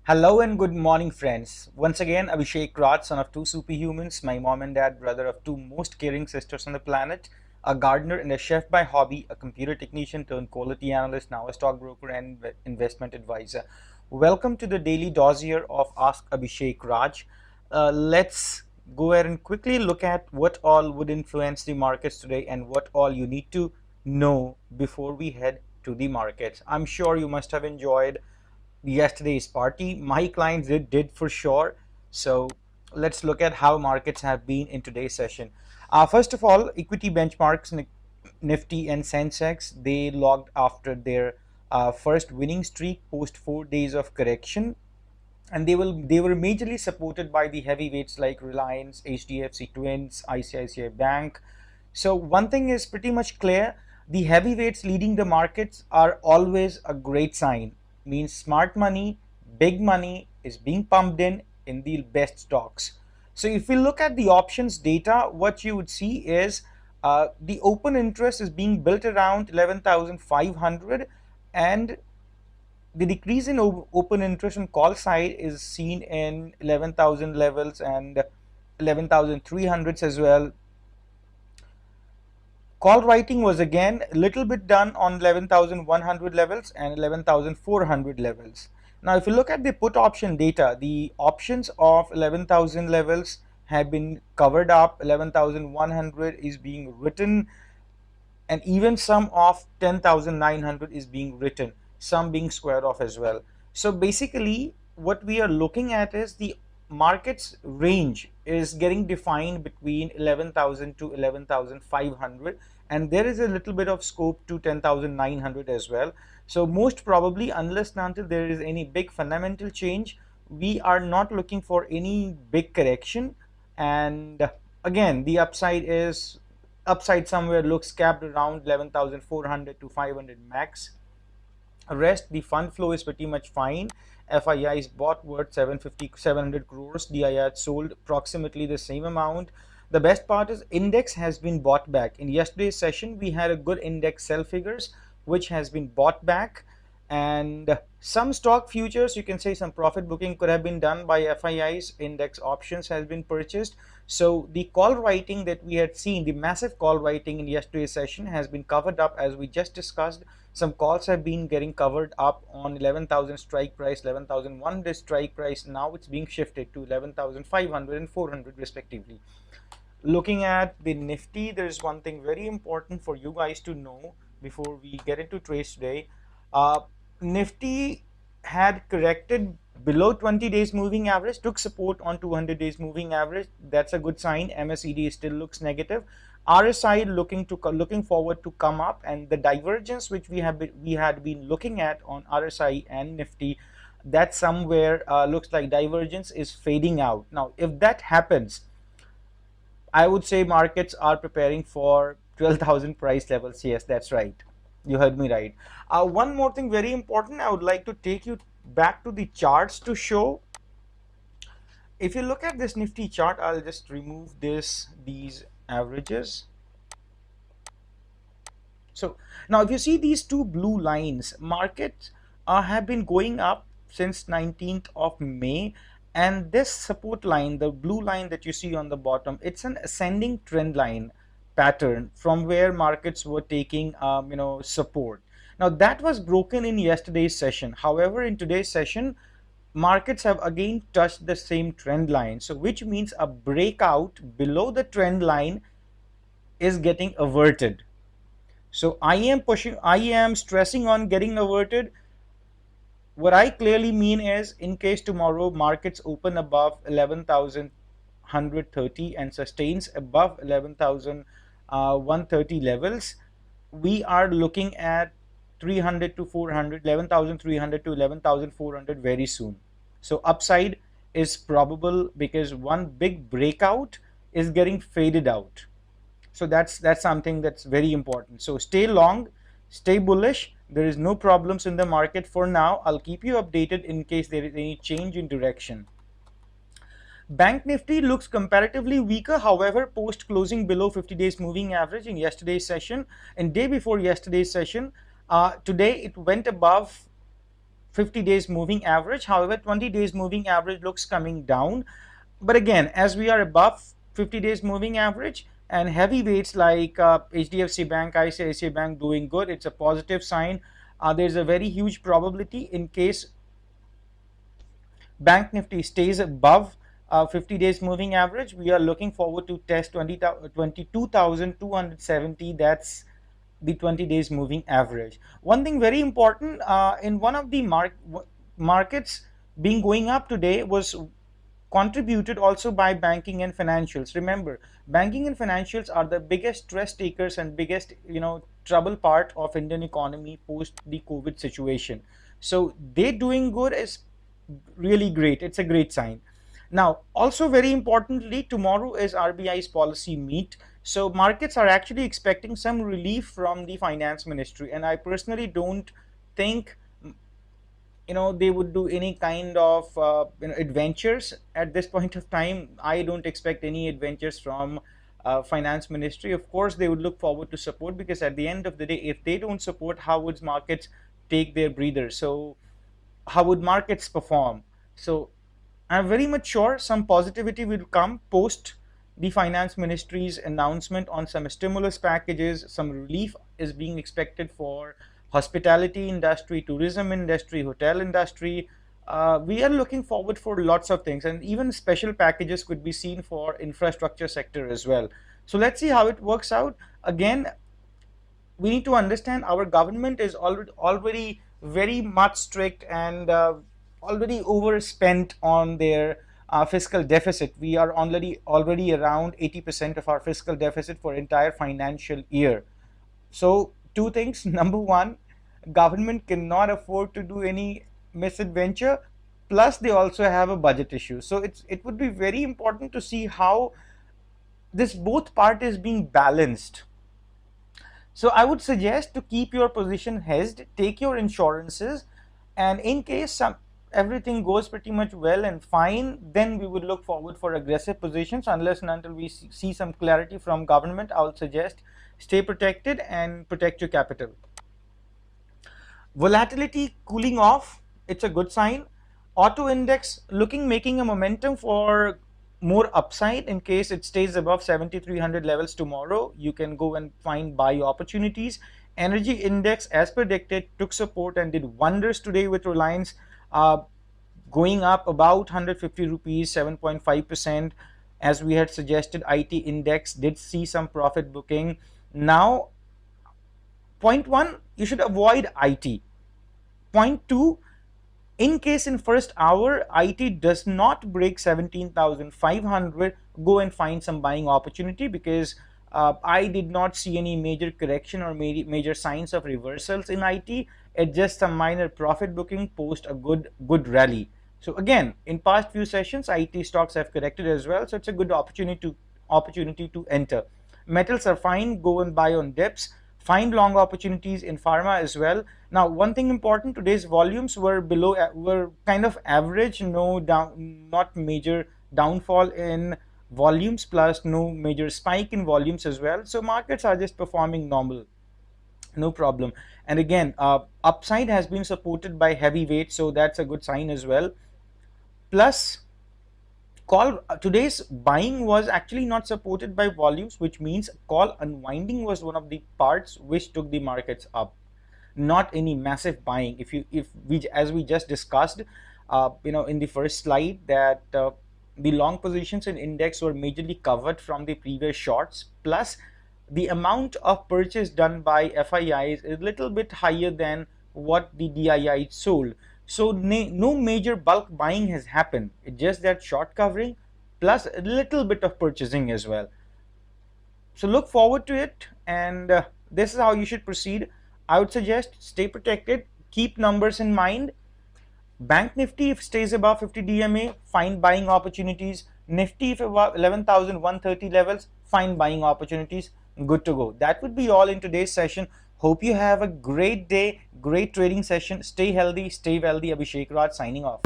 Hello and good morning, friends. Once again, Abhishek Raj, son of two superhumans, my mom and dad, brother of two most caring sisters on the planet, a gardener and a chef by hobby, a computer technician turned quality analyst, now a stockbroker and investment advisor. Welcome to the daily dossier of Ask Abhishek Raj. Let's go ahead and quickly look at what all would influence the markets today and what all you need to know before we head to the markets. I'm sure you must have enjoyed yesterday's party. My clients did for sure. So let's look at how markets have been in today's session. First of all, equity benchmarks, Nifty and Sensex, they logged after their first winning streak post 4 days of correction, and they were majorly supported by the heavyweights like Reliance, HDFC Twins, ICICI Bank. So one thing is pretty much clear: the heavyweights leading the markets are always a great sign. Means smart money, big money is being pumped in the best stocks. So if we look at the options data, what you would see is the open interest is being built around 11,500, and the decrease in open interest on call side is seen in 11,000 levels and 11,300s as well. Call writing was again a little bit done on 11,100 levels and 11,400 levels. Now, if you look at the put option data, the options of 11,000 levels have been covered up, 11,100 is being written, and even some of 10,900 is being written, some being squared off as well. So basically what we are looking at is the market's range is getting defined between 11,000 to 11,500, and there is a little bit of scope to 10,900 as well. So most probably, unless and until there is any big fundamental change, we are not looking for any big correction. And again, the upside somewhere looks capped around 11,400 to 500 max. Rest, the fund flow is pretty much fine. FII is bought worth 700 crores. DII sold approximately the same amount. The best part is index has been bought back. In yesterday's session, we had a good index sell figures, which has been bought back. And some stock futures, you can say some profit booking could have been done by FIIs. Index options has been purchased. So the call writing that we had seen, the massive call writing in yesterday's session, has been covered up as we just discussed. Some calls have been getting covered up on 11,000 strike price, 11,100 strike price. Now it's being shifted to 11,500 and 400 respectively. Looking at the Nifty, there's one thing very important for you guys to know before we get into trades today. Nifty had corrected below 20 days moving average, took support on 200 days moving average. That's a good sign. MACD still looks negative. RSI looking forward to come up, and the divergence which we had been looking at on RSI and Nifty, that somewhere looks like divergence is fading out. Now, if that happens, I would say markets are preparing for 12,000 price levels. Yes, that's right. You heard me right. One more thing very important, I would like to take you back to the charts to show. If you look at this Nifty chart, I'll just remove these averages. So now if you see these two blue lines, markets have been going up since 19th of May, and this support line, the blue line that you see on the bottom, it's an ascending trend line pattern from where markets were taking support. Now that was broken in yesterday's session. However, in today's session, markets have again touched the same trend line, so which means a breakout below the trend line is getting averted. So I am stressing on getting averted. What I clearly mean is, in case tomorrow markets open above 11,130 and sustains above 11,130 levels, we are looking at 300 to 400, 11,300 to 11,400 very soon. So upside is probable because one big breakout is getting faded out. So that's something that's very important. So stay long, stay bullish. There is no problems in the market for now. I'll keep you updated in case there is any change in direction. Bank Nifty looks comparatively weaker, however, post closing below 50 days moving average in yesterday's session and day before yesterday's session. Today it went above 50 days moving average. However, 20 days moving average looks coming down. But again, as we are above 50 days moving average, and heavyweights like HDFC Bank, ICICI Bank doing good, it's a positive sign. There's a very huge probability in case Bank Nifty stays above 50 days moving average, we are looking forward to test 22,270. That's the 20 days moving average. One thing very important, in one of the markets being going up today was contributed also by banking and financials. Remember, banking and financials are the biggest stress takers and biggest trouble part of Indian economy post the COVID situation. So they doing good is really great. It's a great sign. Now, also very importantly, tomorrow is RBI's policy meet. So markets are actually expecting some relief from the finance ministry, and I personally don't think they would do any kind of adventures at this point of time. I don't expect any adventures from finance ministry. Of course, they would look forward to support, because at the end of the day, if they don't support, how would markets take their breather? So how would markets perform? So I'm very much sure some positivity will come post the finance ministry's announcement on some stimulus packages. Some relief is being expected for hospitality industry, tourism industry, hotel industry. We are looking forward for lots of things, and even special packages could be seen for infrastructure sector as well. So let's see how it works out. Again, we need to understand our government is already very much strict and already overspent on their fiscal deficit. We are already around 80% of our fiscal deficit for entire financial year. So two things. Number one, government cannot afford to do any misadventure, plus they also have a budget issue. So it would be very important to see how this both part is being balanced. So I would suggest to keep your position hedged, take your insurances, and in case everything goes pretty much well and fine, then we would look forward for aggressive positions. Unless and until we see some clarity from government, I would suggest stay protected and protect your capital. Volatility cooling off, it's a good sign. Auto index making a momentum for more upside. In case it stays above 7,300 levels tomorrow, you can go and find buy opportunities. Energy index, as predicted, took support and did wonders today, with Reliance going up about 150 rupees, 7.5%. As we had suggested, IT index did see some profit booking. Now, point one, you should avoid IT. Point two, in case in first hour IT does not break 17,500, go and find some buying opportunity, because I did not see any major correction or major signs of reversals in IT. It's just some minor profit booking post a good rally. So again, in past few sessions, IT stocks have corrected as well, so it's a good opportunity to enter. Metals are fine, go and buy on dips. Find long opportunities in pharma as well. Now, one thing important, today's volumes were kind of average, not major downfall in volumes, plus no major spike in volumes as well. So markets are just performing normal, no problem. And again, upside has been supported by heavyweight, so that's a good sign as well. Plus, today's buying was actually not supported by volumes, which means call unwinding was one of the parts which took the markets up, not any massive buying. As we just discussed in the first slide, that the long positions in index were majorly covered from the previous shorts, plus the amount of purchase done by FIIs is a little bit higher than what the DII sold. So no major bulk buying has happened. It's just that short covering plus a little bit of purchasing as well. So look forward to it, and this is how you should proceed. I would suggest stay protected, keep numbers in mind. Bank Nifty, if stays above 50 DMA, find buying opportunities. Nifty, if above 11,130 levels, find buying opportunities. Good to go. That would be all in today's session. Hope you have a great day, great trading session. Stay healthy, stay wealthy. Abhishek Raj signing off.